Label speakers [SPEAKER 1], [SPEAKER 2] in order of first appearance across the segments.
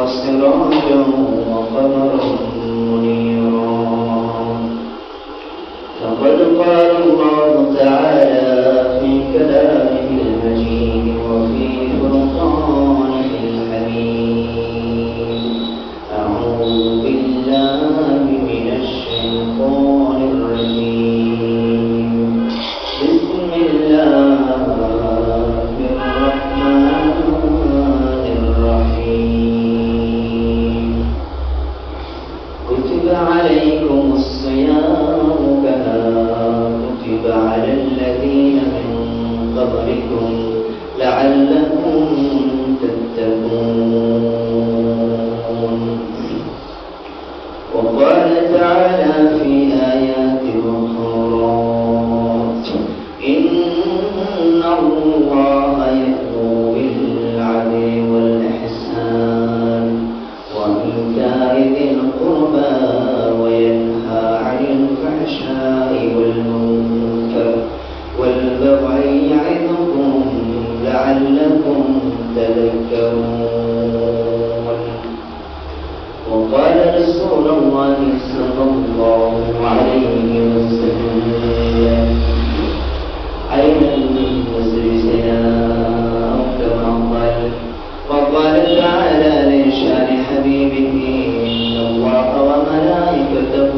[SPEAKER 1] وسراجا وقمرا منيرا. فقد قال الله تعالى في كلامه المجيد وفي فرقانه الحميد: أعوذ بالله من الشيطان الرجيم. بسم الله الرحمن الرحيم. كتب عليكم الصيام كما كتب على الذين من قبلكم لعلكم تتقون. وقال تعالى في آيات أخرى: إن الله يأمر بالعدل والإحسان وإيتاء ذي القربى وينهى عن الفحشاء والمنكر والبغي يعظكم لعلكم تذكرون. وقال رسول الله صلى الله عليه وسلم: أين المسرفون كما قال. وقال تعالى لشان حبيبه: إن الله وملائكته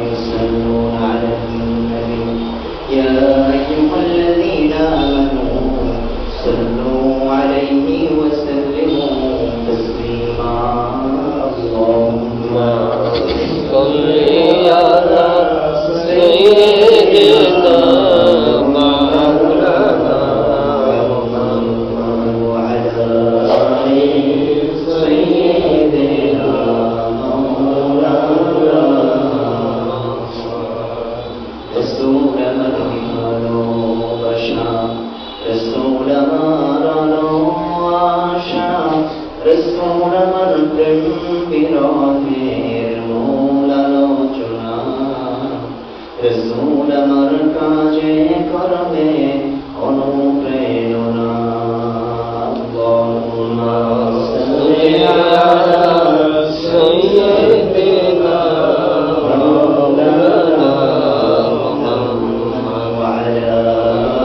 [SPEAKER 1] يصلون على النبي يا أيها الذين آمنوا صلوا عليه وسلموا تسليما. اللهم صل على سيدنا مولانا محمد وعلى آل سيدنا مولانا رسول مدينة بشا رسول مارانو آشا رسول مرتم براثير مولا لوچنا رسول مرکاجے کرمے অনুপ্রেরণা। اللهم صل على سيدنا مولانا محمد وعلى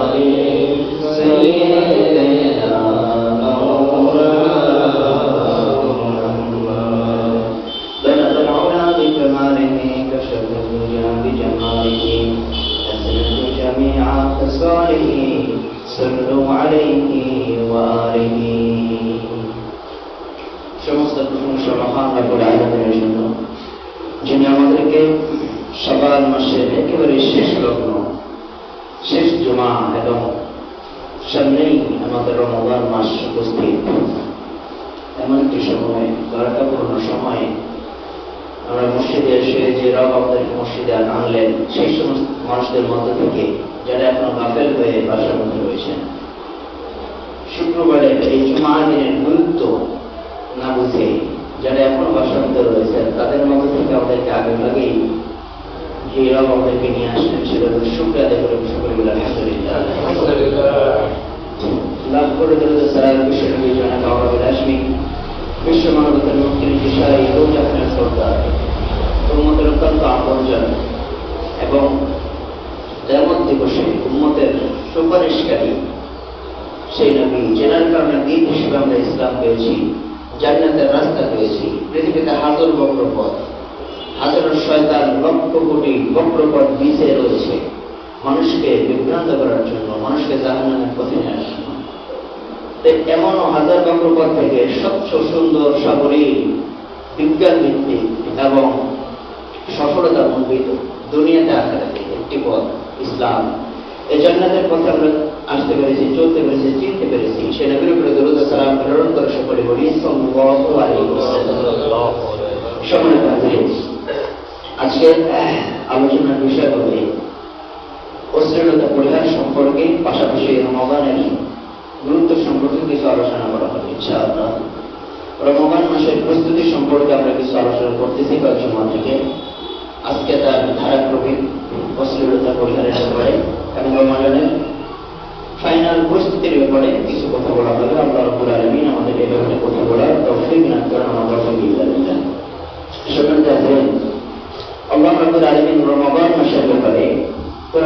[SPEAKER 1] آل سيدنا مولانا محمد. بلغ العلا بكماله كشف الدنيا بجماله أسند جميع خصاله صلوا عليه وآله. সমস্ত প্রশংসা মহান রব্বুল আলামিনের জন্য, যিনি আমাদেরকে শাবান মাসের একেবারে শেষ লগ্ন, শেষ জুমা এবং সামনেই আমাদের রমজান মাস উপস্থিত, এমন একটি সময়, বারাকাপূর্ণ সময়ে আমরা মসজিদে এসে যে রব আমাদেরকে মসজিদে আনলেন, সেই সমস্ত মানুষদের মধ্য থেকে যারা এখনো গাফেল হয়ে বাসার মধ্যে রয়েছেন, শুক্রবারের এই জুমার দিনের গুরুত্ব না বুঝে যারা এখনো বাসার মধ্যে রয়েছেন, তাদের মধ্য থেকে আমাদেরকে আগে ভাগেই যে রব আমাদেরকে নিয়ে আসলেন সেটা শুক্র আদায় করে সকলে বলে আলহামদুলিল্লাহ। লাভ করে দিল সারা বিশ্বের বিজয় কাউরাবের আসমি বিশ্ব মানবতার মুক্তির দিশায় রোজ আপনার সরকার উম্মতের অত্যন্ত আপনজন এবং কিয়ামত দিবসে উম্মতের সুপারিশকারী সেই নবী, যেনার কারণে দিন হিসেবে আমরা ইসলাম পেয়েছি, জান্নাতের রাস্তা পেয়েছি। পৃথিবীতে হাজার বক্রপথ, হাজারো শয়তান লক্ষ কোটি বক্রপথ বিছে রয়েছে মানুষকে বিভ্রান্ত করার জন্য, মানুষকে জাহান্নামের পথে নেওয়ার জন্য। এমনও হাজার বক্রপথ থেকে স্বচ্ছ সুন্দর সাগরীর বিজ্ঞান ভিত্তিক এবং সফলতা মণ্ডিত দুনিয়াতে আখেরাতে একটি পথ ইসলাম। এই জান্নাতের পথে আমরা আসতে পেরেছি, চলতে পেরেছি, চিনতে পেরেছি। সে নবীর উপরে দরুদ ও সালাম প্রেরণ করে সকলে বলি সাল্লাল্লাহু আলাইহি ওয়াসাল্লাম। সম্মানিত হাজিরিন, আজকে আলোচনার বিষয় হবে অশ্লীলতা পরিহার সম্পর্কে, পাশাপাশি রমাদানের গুরুত্ব সম্পর্কে কিছু আলোচনা করা হবে ইনশাআল্লাহ। রমাদান মাসের প্রস্তুতি সম্পর্কে আমরা কিছু আলোচনা করতেছি কয়েকজন থেকে। আজকে তার ধারাক্রমিক অশ্লীলতা পরিহারের ব্যাপারে এবং রমাদানের ফাইনাল প্রস্তুতির ব্যাপারে কিছু কথা বলা হবে। আল্লাহ রাব্বুল আলামিন আমাদের এই ব্যাপারে কথা বলার তৌফিক দান করেন। আমরা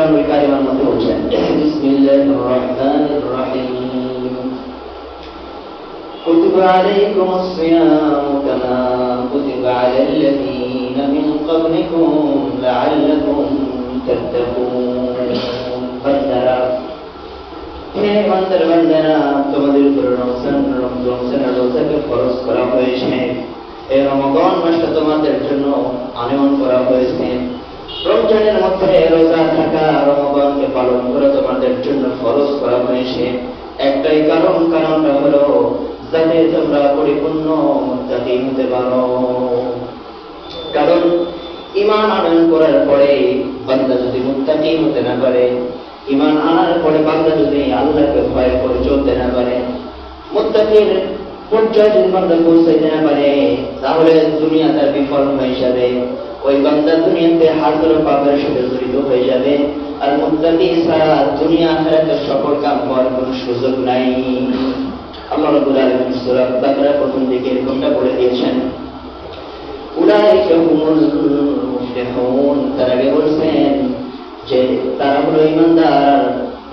[SPEAKER 1] কোরআনুল কারীমের মধ্যে বলছেন বিসমিল্লাহির রহমানির রহিম কুতিবা আলাইকুমুস সিয়ামু কামা কুতিবা আলাল্লাযীনা মিন ক্বাবলিকুম লাআল্লাকুম তাত্তাকুন। বান্দারা, হে বান্দারা, তোমাদের উপর রমজানের রোজাকে ফরজ করা হয়েছে। এই রমাদান মাসটা তোমাদের জন্য আনয়ন করা হয়েছে। রমজানের মধ্যে রোজা থাকা, রমাদানকে পালন করা তোমাদের জন্য ফরজ করা হয়েছে। একটাই কারণটা হলো যাতে তোমরা পরিপূর্ণ মুত্তাকি হতে পারো। কারণ ঈমান আনয়ন করার পরে বান্দা যদি মুত্তাকি হতে না পারে, ঈমান আনার পরে বান্দা যদি আল্লাহকে ভয় করে চলতে না পারে, মুত্তাকির পর্যায়ে যদি বান্দা পৌঁছাইতে না পারে, তাহলে দুনিয়া তার বিফল হয়ে যাবে। ওই বান্দা দুনিয়াতে হাজারো পাপের সাথে জড়িত হয়ে যাবে। আর মুত্তাকি ছাড়া দুনিয়া আখিরাতের সকল কাম হওয়ার কোনো সুযোগ নাই। আল্লাহ রাব্বুল আলামিন সূরা বাকারার প্রথম দিকে এরকমটা বলে দিয়েছেন, উলাইকা হুমুল মুফলিহুন। তার আগে বলছেন যে তারা হলো ঈমানদার,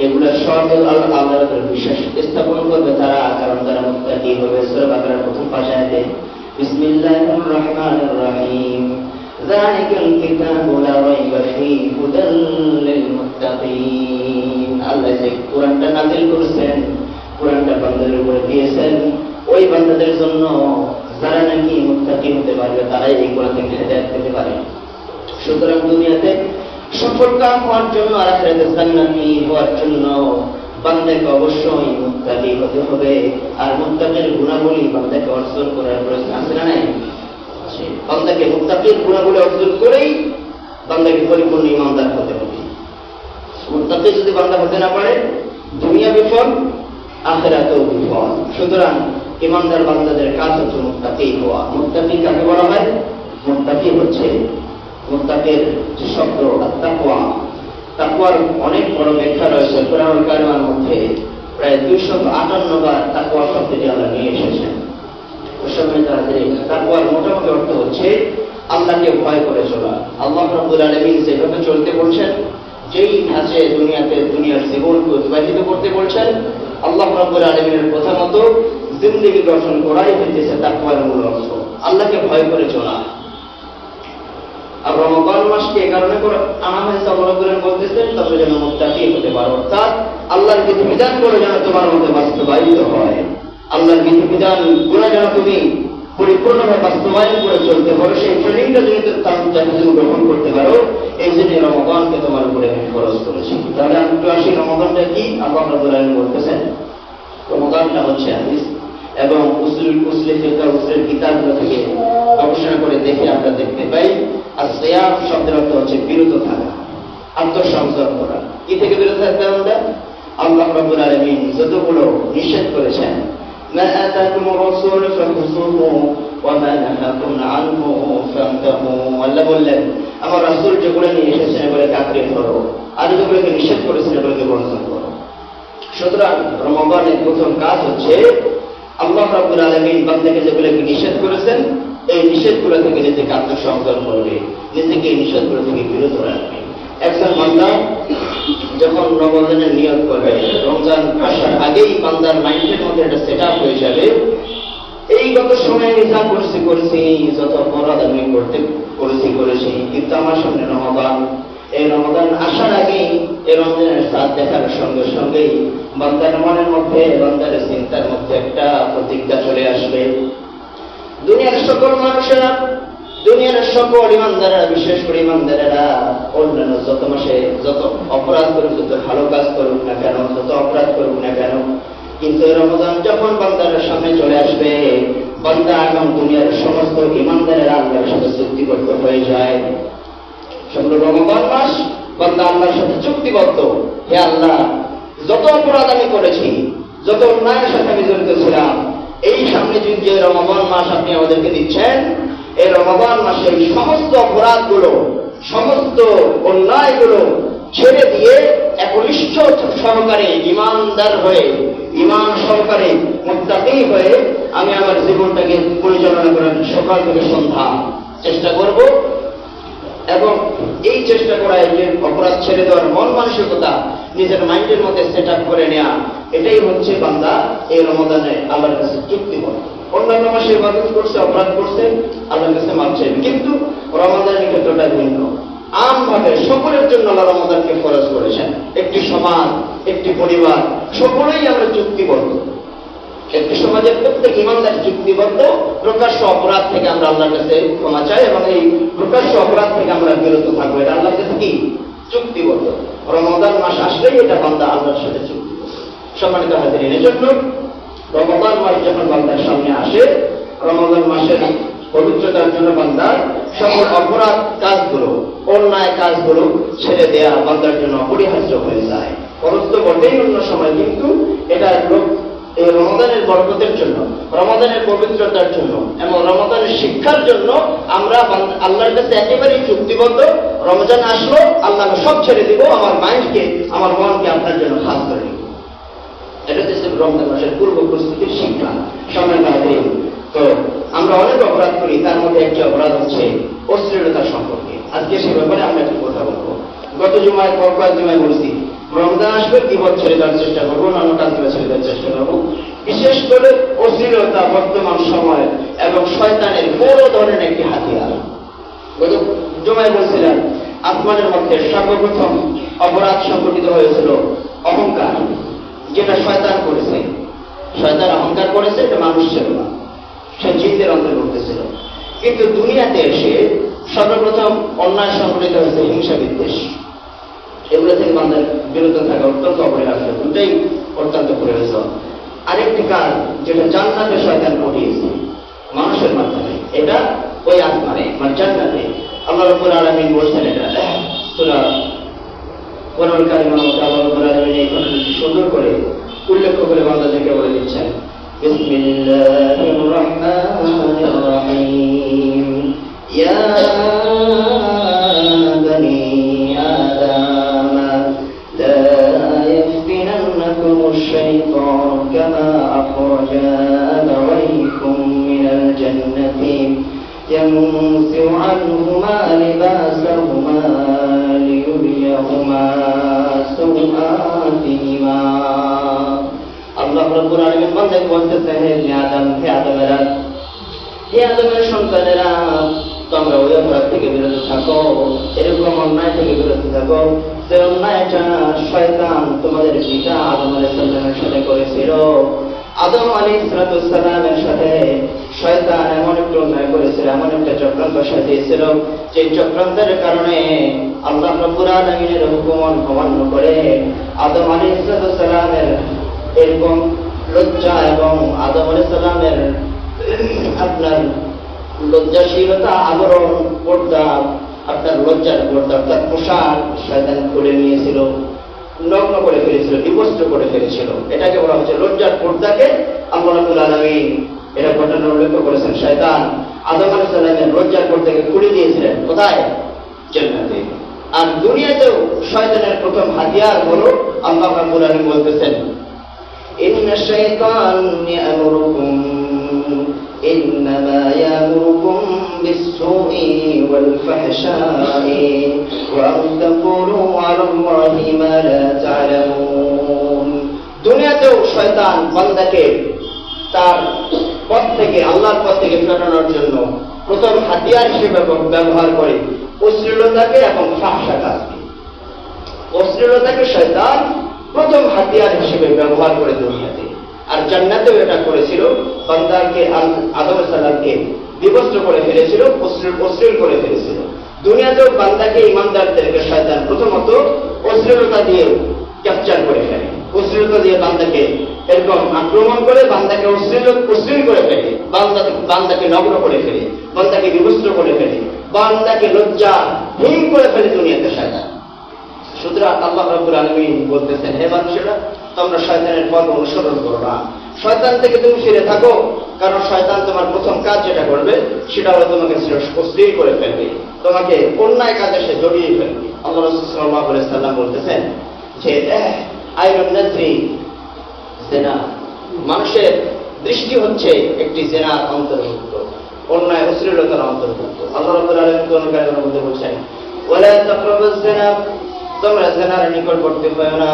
[SPEAKER 1] এগুলো শর্ত আল্লাহর উপর বিশ্বাস স্থাপন করবে তারা, কারণ তারা মুত্তাকি হবে। সূরা বাকারার প্রথম পাঁচ আয়াতে বিসমিল্লাহির রহমানির রহিম যালিকাল কিতাবু লা রাইবা ফীহি হুদাল লিল মুত্তাকিন। আল্লাহ যে কোরআনটা নাযিল করেছেন, কোরআনটা বান্দাদের উপরে দিয়েছেন ওই বান্দাদের জন্য যারা নাকি মুত্তাকি হতে পারবে, তারাই এই কোরআন থেকে হেদায়েত পেতে পারে। সুতরাং দুনিয়াতে সফল কাম হওয়ার জন্য আর আখিরাতে জান্নাতি হওয়ার জন্য বান্দাকে অবশ্যই মুত্তাকি হতে হবে। আর মুত্তাকির গুণাবলী বান্দাকে অর্জন করার প্রয়োজন আছে না নাই? বান্দাকে মুত্তাকির গুণাবলী অর্জন করেই বান্দাকে পরিপূর্ণ ঈমানদার হতে হবে। মুত্তাকি যদি বান্দা হতে না পারে, দুনিয়া বিফল, আখিরাতেও বিফল। সুতরাং ঈমানদার বান্দাদের কাজ হচ্ছে মুত্তাকি হওয়া। মুত্তাকি কাকে বলা হয়? মুত্তাকি হচ্ছে মুত্তাকির যে শব্দ তাকওয়া, তাকওয়ার অনেক বড় ব্যাখ্যা রয়েছে কোরআনুল কারীমের মধ্যে। প্রায় 258 বার তাকওয়া শব্দটি আল্লাহ নিয়ে এসেছেন। তাকওয়ার মোটামুটি অর্থ হচ্ছে আল্লাহকে ভয় করে চলা। আল্লাহ রাব্বুল আলামিন যেভাবে চলতে বলছেন, যেই ধাঁচে দুনিয়ার জীবনকে অতিবাহিত করতে বলছেন, আল্লাহ রাব্বুল আলামিনের কথা মতো জিন্দেগি গঠন করাই হইতেছে তাকওয়ার মূল অর্থ, আল্লাহকে ভয় করে চলা। আর রমাদান মাসকে এই কারণে আনা হয়েছে, আল্লাহ রাব্বুল আলামিন বলতেছেন তবে যেন মুত্তাকি হতে পারো, অর্থাৎ আল্লাহর বিধিবিধান করে যেন তোমার মধ্যে বাস্তবায়িত হয়। আল্লাহর বিধিবিধান গুলো যেন তুমি পরিপূর্ণভাবে বাস্তবায়ন করে চলতে পারো, সেই ট্রেনিংটা যদি তুমি গ্রহণ করতে পারো, এই জন্য রমাদানকে তোমার উপরে আমি খরচ করেছি। তাহলে আমি একটু আসি, রমাদানটা কি? আল্লাহ রাব্বুল আলামিন বলতেছেন রমাদানটা হচ্ছে হাদিস এবং উসুলের কিতাবগুলো থেকে গবেষণা করে দেখে আমরা দেখতে পাই, আর সিয়াম শব্দের অর্থ হচ্ছে বিরত থাকা, আত্মসংযম করা। কি থেকে বিরত থাকতে আমরা? আল্লাহ রাব্বুল আলামিন যতগুলো নিষেধ করেছেন, মা আতাকুমুর রাসূল ফাখুযুহু ওয়া মা নাহাকুম আনহু ফান্তাহু। আল্লাহ বললেন আমার রাসূল যেগুলো নিয়ে এসেছেন এগুলোকে আঁকড়ে ধরো, আর যেগুলোকে নিষেধ করেছেন এগুলোকে বর্জন করো। সুতরাং রমাদানের প্রথম কাজ হচ্ছে আল্লাহ রাব্বুল আলামিন বান্দাকে যেগুলোকে নিষেধ করেছেন এই নিষেধগুলো থেকে নিজেকে আত্মসংযম করবে, নিজেকে এই নিষেধগুলো থেকে বিরত রাখবে। একজন বান্দা যখন রমজানের নিয়ত করবে, রমজান আসার আগেই বান্দার মাইন্ডের মধ্যে একটা সেট আপ হয়ে যাবে, এই গত সময় আমি যা করেছি যত অপরাধ আমি করেছি, কিন্তু আমার সামনে রমাদান, এই রমাদান আসার আগেই এই রমজানের সাথ দেখার সঙ্গে সঙ্গেই বান্দার মনের মধ্যে, বান্দার চিন্তার মধ্যে একটা প্রতিজ্ঞা চলে আসবে। দুনিয়ার সকল মানুষেরা, দুনিয়ার সকল ইমানদারেরা, বিশেষ করে ইমানদারেরা অন্যান্য যত মাসে যত অপরাধ করুক, যত ভালো কাজ করুক না কেন, যত অপরাধ করুক না কেন, কিন্তু রমজান যখন বান্দারের সামনে চলে আসবে, বান্দা এবং দুনিয়ার সমস্ত ইমানদারেরা আল্লাহর সাথে চুক্তিবদ্ধ হয়ে যায়। সেগুলো রমজান মাস বান্দা আল্লাহর সাথে চুক্তিবদ্ধ, হে আল্লাহ যত অপরাধ আমি করেছি, যত অন্যায়ের সাথে আমি জড়িত ছিলাম, এই সামনে যে রমজান মাস আপনি আমাদেরকে দিচ্ছেন, এই রমজান মাসে এই সমস্ত অপরাধগুলো, সমস্ত অন্যায়গুলো ছেড়ে দিয়ে একনিষ্ঠ সহকারে ইমানদার হয়ে, ইমান সহকারে মুত্তাকি হয়ে আমি আমার জীবনটাকে পরিচালনা করার সকাল থেকে সন্ধ্যা চেষ্টা করব। এবং এই চেষ্টা করা, এই যে অপরাধ ছেড়ে দেওয়ার মন মানসিকতা নিজের মাইন্ডের মধ্যে সেট আপ করে নেওয়া, এটাই হচ্ছে বান্দা এই রমাদানে আল্লাহর কাছে চুক্তিবদ্ধ। অন্যান্য মাসে ইবাদত করছে, অপরাধ করছে, আল্লাহর কাছে মাপ চাইবে, কিন্তু রমাদানের ক্ষেত্রটা ভিন্ন। আমভাবে সকলের জন্য আল্লাহ রমাদানকে ফরজ করেছেন। একটি সমাজ, একটি পরিবার, সকলেই আমরা চুক্তিবদ্ধ। একটি সমাজের প্রত্যেক ইমানদার চুক্তিবদ্ধ প্রকাশ্য অপরাধ থেকে আমরা আল্লাহর কাছে ক্ষমা চাই এবং এই প্রকাশ্য অপরাধ থেকে আমরা বিরত থাকবো। এটা আল্লাহর কাছে কি চুক্তিবদ্ধ। রমাদান মাস আসলেই এটা বান্দা আল্লাহর সাথে চুক্তিবদ্ধ। সম্মানিত হাজিরিন, এজন্য রমাদান মাস যখন বান্দার সামনে আসে, রমাদান মাসের পবিত্রতার জন্য বান্দার সকল অপরাধ কাজগুলো, অন্যায় কাজগুলো ছেড়ে দেয়া বান্দার জন্য অপরিহার্য হয়ে যায়। খরচ তো বটেই অন্য সময়, কিন্তু এটা এই রমাদানের বরকতের জন্য, রমাদানের পবিত্রতার জন্য এবং রমাদানের শিক্ষার জন্য আমরা আল্লাহর কাছে একেবারেই চুক্তিবদ্ধ। রমজান আসলো, আল্লাহ সব ছেড়ে দিব, আমার মাইন্ডকে, আমার মনকে আপনার জন্য খাস করে দিব। এটা হচ্ছে রমজান মাসের পূর্ব প্রস্তুতির শিক্ষা। সময় বাদে তো আমরা অনেক অপরাধ করি, তার মধ্যে একটি অপরাধ হচ্ছে অশ্লীলতা সম্পর্কে। আজকে সে ব্যাপারে আমরা একটু কথা বলবো। গত জুমায়, কয়েক জুমায় বলছি, রমজান আসবে বিপদ ছেড়ে দেওয়ার চেষ্টা করবো, অন্যান্য কাজগুলো ছেড়ে দেওয়ার চেষ্টা করবো। বিশেষ করে অশ্লীলতা বর্তমান সময় এবং শয়তানের বড় ধরনের একটি হাতিয়ার। গত জুমায় বলছিলাম, আসমানের মধ্যে সর্বপ্রথম অপরাধ সংঘটিত হয়েছিল অহংকার, যেটা শয়তান করেছে। শয়তান অহংকার করেছে, এটা মানুষ ছিল না, সে জিনদের অন্তর্ভুক্ত ছিল। কিন্তু দুনিয়াতে এসে সর্বপ্রথম অন্যায় সংঘটিত হয়েছে হিংসা বিদ্বেষ। এগুলো থেকে বান্দার বিরত থাকা অত্যন্ত অপরিহার্য, দুটাই অত্যন্ত প্রয়োজন। আরেকটি কাজ যেটা জান্নাতে শয়তান ঘটিয়েছে মানুষের মাধ্যমে, এটা ওই আসমানে মানে জান্নাতে আল্লাহ রাব্বুল আলামিন বলছেন, এটা সূরা কোরআন কারিমে আল্লাহ রাব্বুল আলামিন এই কথাটি সুন্দর করে উল্লেখ করে বান্দাদেরকে বলে দিচ্ছেন, বিসমিল্লাহির রহমানির রহিম, ইয়া বনি আদম লা ইয়াফতিনান্নাকুমুশ শাইতান কামা আখরাজা আবাওয়াইকুম মিনাল জান্নাতি ينزع عنهما لباسهما ليريهما سوآتهما। আল্লাহ রাব্বুল আলামিন বান্দাকে বলতেছেন, হে আদমের সন্তানেরা, তোমরা ওই অপরাধ থেকে বিরত থাকো, এরকম অন্যায় থেকে বিরত থাকো যে অন্যায়টা শয়তান তোমাদের পিতা আদম আলাইহিস সালামের সাথে করেছিল। আদম আলাইহিস সালামের সাথে শয়তান এমন একটু অন্যায় করেছিল, এমন একটা চক্রান্ত সাজিয়েছিল, যে চক্রান্তের কারণে আল্লাহ রাব্বুল আলামিনের হুকুম অমান্য করে আদম আলাইহিস সালামের এরকম লজ্জা এবং আদম আলাইহিস সালামের আপনার লজ্জাশীলতা, আবরণ, পর্দা, আপনার লজ্জার পর্দা অর্থাৎ পোশাক শয়তান খুলে নিয়েছিল, নগ্ন করে ফেলেছিল, বিবস্ত্র করে ফেলেছিল। এটাকে বলা হচ্ছে লজ্জার পর্দাকে আল্লাহ রাব্বুল আলামিন এটা ঘটনা উল্লেখ করেছেন। শয়তান আদম আলাইহিস সালামের লজ্জার পর্দাকে খুলে দিয়েছিলেন কোথায়? জান্নাতে। আর দুনিয়াতেও শয়তানের প্রথম হাতিয়ার হলো আল্লাহ রাব্বুল আলামিন বলতেছেন, ইন্নাশ শাইতান ইয়ামুরুকুম ইন্নামা ইয়ামুরুকুম বিস-সুই ওয়াল ফাহশাই ওয়া আন তাকুলু আলাল্লাহি মা লা তা'লামুন। দুনিয়াতেও শয়তান বান্দাকে তার পথ থেকে, আল্লাহর পথ থেকে ফেরানোর জন্য প্রথম হাতিয়ার হিসেবে ব্যবহার করে অশ্লীলতাকে এবং ফাহশা কাজকে। অশ্লীলতাকে শয়তান প্রথম হাতিয়ার হিসেবে ব্যবহার করে দুনিয়াতে, আর জান্নাতেও এটা করেছিল। বান্দাকে, আদম সালামকে বিবস্ত্র করে ফেলেছিল, অশ্লীল করে ফেলেছিল। দুনিয়াতেও বান্দাকে, ইমানদারদেরকে শয়তান প্রথমত অশ্লীলতা দিয়ে ক্যাপচার করে ফেলে, অশ্লীলতা দিয়ে বান্দাকে এরকম আক্রমণ করে, বান্দাকে অশ্লীল করে ফেলে, বান্দাকে নগ্ন করে ফেলে, বান্দাকে বিবস্ত্র করে ফেলে, বান্দাকে লজ্জাহীন করে ফেলে দুনিয়াতে শয়তান। সুতরাং আল্লাহ রাব্বুল আলামিন বলতেছেন, হে মানুষেরা, তোমরা শয়তানের পথ অনুসরণ করো না, শয়তান থেকে তুমি ফিরে থাকো। কারণ শয়তান তোমার প্রথম কাজ যেটা করবে সেটা হলো তোমাকে অশ্লীল করে ফেলবে, তোমাকে অন্যায় কাজে সে জড়িয়ে ফেলবে। আল্লাহ রাসূল সাল্লাল্লাহু আলাইহি ওয়াসাল্লাম বলতেছেন যে আইনুন নাজরি জিনা, মানুষের দৃষ্টি হচ্ছে একটি জিনার অন্তর্ভুক্ত, অন্যায় অশ্লীলতার অন্তর্ভুক্ত। আল্লাহ রাব্বুল আলামিন কোন কারণের মধ্যে বলছেন, ওয়ালা তাকরাবুজ জিনা, তোমরা জিনার নিকটবর্তী হও না।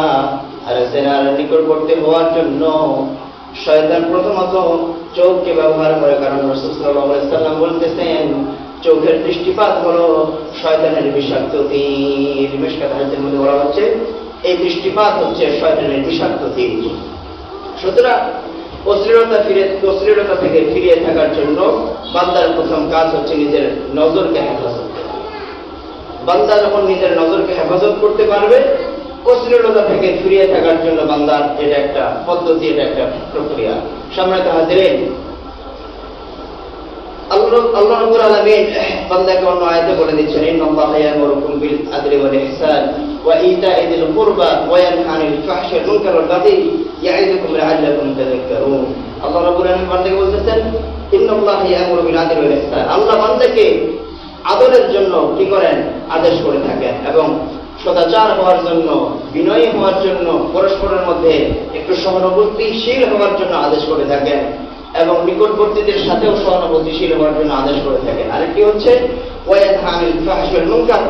[SPEAKER 1] আর জিনার নিকটবর্তী হওয়ার জন্য শয়তান প্রথমত চোখকে ব্যবহার করে, কারণ রাসূল সাল্লাল্লাহু আলাইহি ওয়াসাল্লাম বলতেছেন চোখের দৃষ্টিপাত হলো শয়তানের বিষাক্ত তীর। মিশকাত হাদিসের মধ্যে বলা হচ্ছে এই দৃষ্টিপাত হচ্ছে শয়তানের বিষাক্ত তীর। সুতরাং অশ্লীলতা থেকে ফিরিয়ে থাকার জন্য বান্দার প্রথম কাজ হচ্ছে নিজের নজরকে হেফাজত করা। বান্দা যখন নিজের নজরকে হেফাজত করতে পারবে, অশ্লীলতা থেকে ফিরিয়ে থাকার জন্য বান্দার এটা একটা পদ্ধতি, এটা একটা প্রক্রিয়া। সম্মানিত হাজিরিন, আল্লাহ রাব্বুল আলামিন বান্দাকে অন্য আয়াতে বলে দিচ্ছেন, ইন্নাল্লাহা ইয়া'মুরুকুম বিল আদলি ওয়াল ইহসান ওয়া ইতা'i যিল কুরবা ওয়া ইয়ানহা আনিল ফাহশাই ওয়াল মুনকারি ওয়াল বাগই ইয়া'iযুকুম লা'আল্লাকুম তাযাক্কারুন। আল্লাহ রাব্বুল আলামিন বান্দাকে বলতেছেন, ইন্নাল্লাহা ইয়া'মুরু বিল আদলি ওয়াল ইহসান। আল্লাহ বান্দাকে আদলের জন্য কি করেন? আদেশ করে থাকেন, এবং সদাচার হওয়ার জন্য, বিনয়ী হওয়ার জন্য, পরস্পরের মধ্যে একটু সহানুভূতিশীল হওয়ার জন্য আদেশ করে থাকেন, এবং নিকটবর্তীদের সাথেও সহানুভূতিশীল হওয়ার জন্য আদেশ করে থাকেন। আরেকটি হচ্ছে ওয়ায়ানহা আনিল ফাহশাই ওয়াল মুনকার,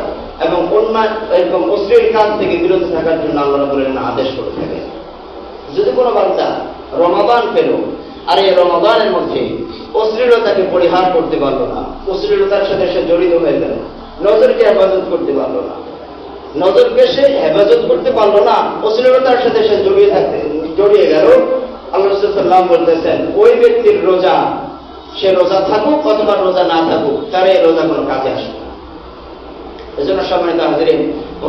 [SPEAKER 1] এবং অন্যায় এবং অশ্লীল কাজ থেকে বিরত থাকার জন্য আল্লাহ রাব্বুল আলামিন আদেশ করে থাকেন। যদি কোনো বান্দা রমাদান পেল, আর এই রমাদানের মধ্যে অশ্লীলতাকে পরিহার করতে পারলো না, অশ্লীলতার সাথে সে জড়িত হয়ে গেল, নজরকে হেফাজত করতে পারলো না, নজরকে সে হেফাজত করতে পারলো না, অশ্লীলতার সাথে সে জড়িয়ে গেল, আল্লাহ রাসূল সাল্লাল্লাহু আলাইহি ওয়াসাল্লাম বলতেছেন ওই ব্যক্তির রোজা, সে রোজা থাকুক অথবা রোজা না থাকুক, তার এই রোজা কোনো কাজে আসবে না। এজন্য সম্মানিত হাজিরিন,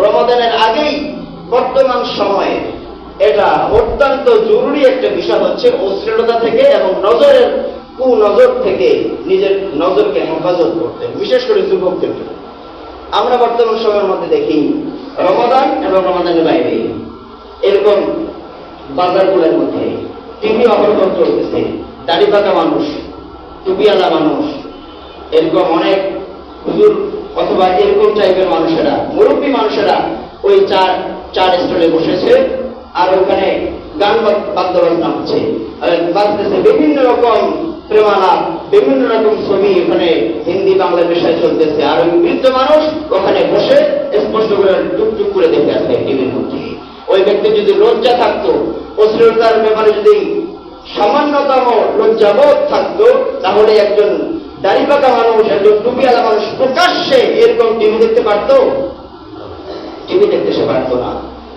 [SPEAKER 1] রমাদানের আগেই বর্তমান সময়ে এটা অত্যন্ত জরুরি একটা বিষয় হচ্ছে অশ্লীলতা থেকে এবং নজরের কুনজর থেকে নিজের নজরকে হেফাজত করতে, বিশেষ করে যুবকদের জন্য। আমরা বর্তমান সময়ের মধ্যে দেখি রমাদান এবং রমাদানের বাইরে এরকম বাজারগুলোর মধ্যে টিভি অবলম্বন চলতেছে, দাড়ি পাকা মানুষ, টুপিওয়ালা মানুষ, এরকম অনেক হুজুর অথবা এরকম টাইপের মানুষেরা, মুরব্বী মানুষেরা ওই চার স্টলে বসেছে, আর ওখানে গান বাদ্যবাজনা হচ্ছে, বাজতেছে বিভিন্ন রকম প্রেমালাপ, বিভিন্ন রকম ছবি ওখানে হিন্দি বাংলা ভাষায় চলতেছে, আর ওই বৃদ্ধ মানুষ ওখানে বসে স্পষ্ট করে টুকটুক করে দেখে আসছে টিভির মধ্যে। ওই ব্যক্তি যদি লজ্জা থাকতো, অশ্লীলতার ব্যাপারে যদি সামান্যতম লজ্জাবোধ থাকতো, তাহলে একজন দাড়ি পাকা মানুষ, একজন টুপিওয়ালা মানুষ প্রকাশ্যে এরকম টিভি দেখতে পারতো? টিভি দেখতে সে পারতো না।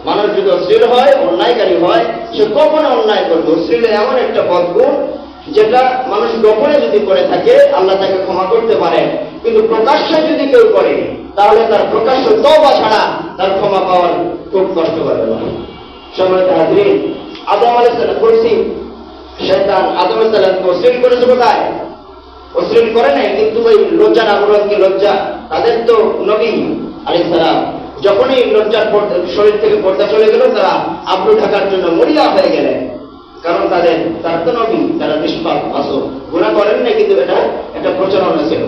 [SPEAKER 1] মানুষ যদি অশ্লীল হয়, অন্যায়কারী হয়, সে গোপনে অন্যায় করবে। অশ্লীলের এমন একটা বদগুণ যেটা মানুষ গোপনে যদি করে থাকে আল্লাহ তাকে ক্ষমা করতে পারেন, কিন্তু প্রকাশ্যে যদি কেউ করে তাহলে তার প্রকাশ্য তওবা ছাড়া তার ক্ষমা পাওয়ার খুব কষ্টকর ব্যাপার। সম্মানিত হাজিরিন, আদম আলাইহিস সালাম বলছি, শয়তান আদম আলাইহিস সালামকে অশ্লীল করেছে কোথায়? অশ্লীল করে নাই, কিন্তু ওই লজ্জা নামরদকে লজ্জা, তাদের তো নবী আলাইহিস সালাম যখনই লজ্জার শরীর থেকে পর্দা চলে গেল, তারা আব্রু ঢাকার জন্য মরিয়া হয়ে গেলেন, কারণ তারা তো নবী, তারা নিষ্পাপ মাসুম, গুনাহ করেন না, কিন্তু এটা একটা প্রচারণা ছিল।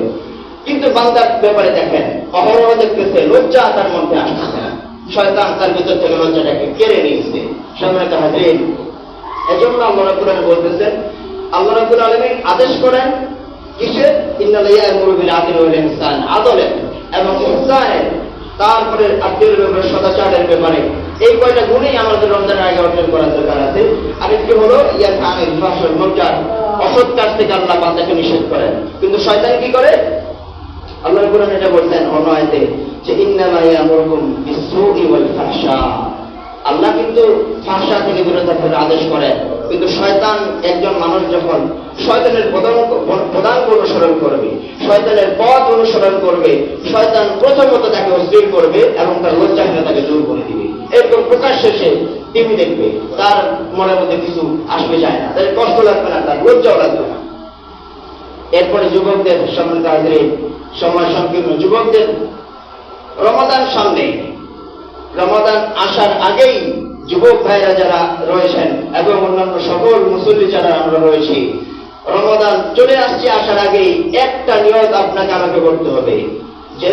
[SPEAKER 1] কিন্তু বান্দার ব্যাপারে দেখেন, অহরহ দেখতেছে লজ্জা তার মধ্যে আসতেছে না, শয়তান তার ভিতর থেকে লজ্জাটাকে কেড়ে নিয়েছে। সম্মানিত হাজিরিন, এজন্য আল্লাহ রাব্বুল আলামিন বলতেছেন, আল্লাহ রাব্বুল আলামিন আদেশ করেন কিসের? ইন্নাল্লাহা ইয়া'মুরু বিল আদলি ওয়াল ইহসান, আদলের এবং ইহসানের, তারপরে আত্মীয়র ব্যাপারে, সদাচারের ব্যাপারে। এই কয়টা গুণই আমাদের রমজানের আগে অর্জন করার দরকার আছে। আরেকটি হলো ইয়ানহা আনিল ফাহশাই ওয়াল মুনকার, অসৎ কাজ থেকে আল্লাহ বান্দাকে নিষেধ করেন। কিন্তু শয়তান কি করে? আল্লাহ রাব্বুল আলামিন এটা বলতেন অন্য আয়াতে যে ইন্নামা ইয়া'মুরুকুম বিস-সুই ওয়াল ফাহশা, আল্লাহ কিন্তু ফাহশা থেকে বিরত থাকার আদেশ করেন। কিন্তু শয়তান, একজন মানুষ যখন শয়তানের প্রধান অনুসরণ করবে, শয়তানের পথ অনুসরণ করবে, শয়তান প্রথমত তাকে অশ্লীল করবে এবং তার লজ্জাহীনতাকে দূর করে দিবে। এরকম প্রকাশ্যে সে টিভি দেখবে, তার মনের মধ্যে কিছু আসবে যায় না, তার কষ্ট লাগবে না, তার লজ্জাও লাগবে না। এরপরে যুবকদের, সম্মানিত হাজিরিন, সময় সংকীর্ণ, যুবকদের রমাদান সামনে, রমাদান আসার আগেই যুবক ভাইরা যারা রয়েছেন এবং অন্যান্য সকল মুসল্লি যারা আমরা রয়েছি, রমাদান চলে আসছে, আসার আগেই একটা নিয়ত আপনাকে আমাকে করতে হবে যে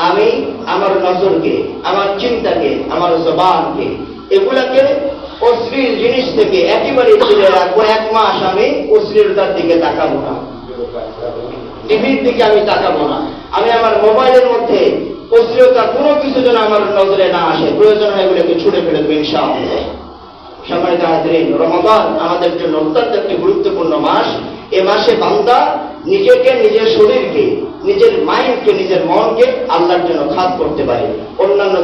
[SPEAKER 1] আমি আমার নজরকে, আমার চিন্তাকে, আমার জবানকে, এগুলাকে অশ্লীল জিনিস থেকে একেবারে দূরে রাখবো। 1 মাস আমি অশ্লীলতার দিকে তাকাবো না, টিভির দিকে আমি তাকাবো না, আমি আমার মোবাইলের মধ্যে অশ্লীলতা কোনো কিছু যেন আমার নজরে না আসে, প্রয়োজন হয় এগুলোকে ছুড়ে ফেলে দেবে ইনশাআল্লাহ। সম্মানিত হাজরিন, রমাদান আমাদের জন্য অত্যন্ত একটি গুরুত্বপূর্ণ মাস। এ মাসে বান্দা নিজেকে, নিজের শরীরকে, নিজের মাইন্ডকে, নিজের মনকে আল্লাহর জন্য খাস করতে পারে। অন্যান্য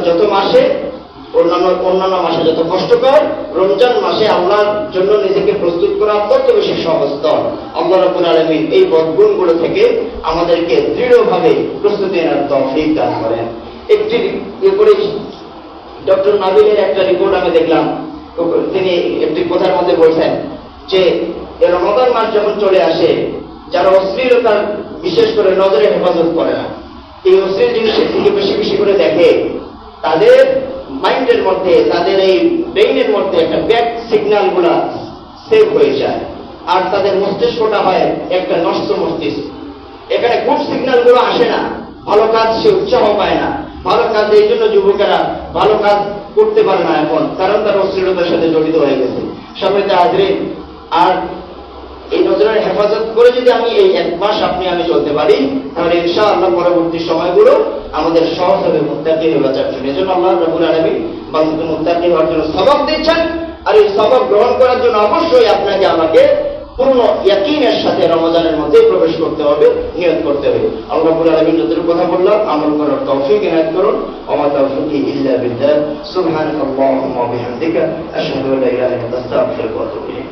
[SPEAKER 1] মাসে যত কষ্টকর, রমজান মাসে আল্লাহর জন্য নিজেকে প্রস্তুত করা তত বেশি সহজতর। আল্লাহ রাব্বুল আলামিন এই বদগুণগুলো থেকে আমাদেরকে দৃঢ়ভাবে প্রস্তুতি নেওয়ার তৌফিক দান করেন। একটি ডক্টর নাবিলের একটা রিপোর্ট আমি দেখলাম, তিনি একটি কথার মধ্যে বলছেন যে রমাদান মাস যখন চলে আসে, যারা অশ্লীলতার বিশেষ করে নজরে হেফাজত করে না, এই অশ্লীল জিনিসের দিকে বেশি বেশি করে দেখে, তাদের মাইন্ডের মধ্যে, তাদের এই ব্রেইনের মধ্যে একটা ব্যাক সিগন্যাল গুলা সেভ হয়ে যায়, আর তাদের মস্তিষ্কটা হয় একটা নষ্ট মস্তিষ্ক। এখানে গুড সিগন্যাল গুলো আসে না, ভালো কাজ সে উৎসাহ পায় না, ভালো কাজ। এই জন্য যুবকেরা ভালো কাজ করতে পারে না এখন, কারণ তারা অশ্লীলতার সাথে জড়িত হয়ে গেছে। সম্মানিত হাজরিন, আর এই নজরের হেফাজত করে যদি আমি এই এক মাস আমি চলতে পারি, তাহলে ইনশাআল্লাহ পরবর্তী সময়গুলো আমাদের সহজ হবে মুত্তাকি হয়ে বাঁচার জন্য। এজন্য আল্লাহ রাব্বুল আলামিন বান্দাকে মুত্তাকি হওয়ার জন্য সবক দিচ্ছেন, আর এই সবক গ্রহণ করার জন্য অবশ্যই আপনাকে আমাকে পূর্ণ ইয়াকিনের সাথে রমজানের মধ্যে প্রবেশ করতে হবে, নিয়ত করতে হবে। আল্লাহ রাব্বুল আলামিন যতটুকু কথা বললাম আমল করার তৌফিক ইনায়াত করুন। ওয়া মা তাওফীকি ইল্লা বিল্লাহ। সুবহানাল্লাহি ওয়া বিহামদিকা আশহাদু আল্লা ইলাহা ইল্লা আনতা আস্তাগফিরুকা ওয়া আতুবু ইলাইক।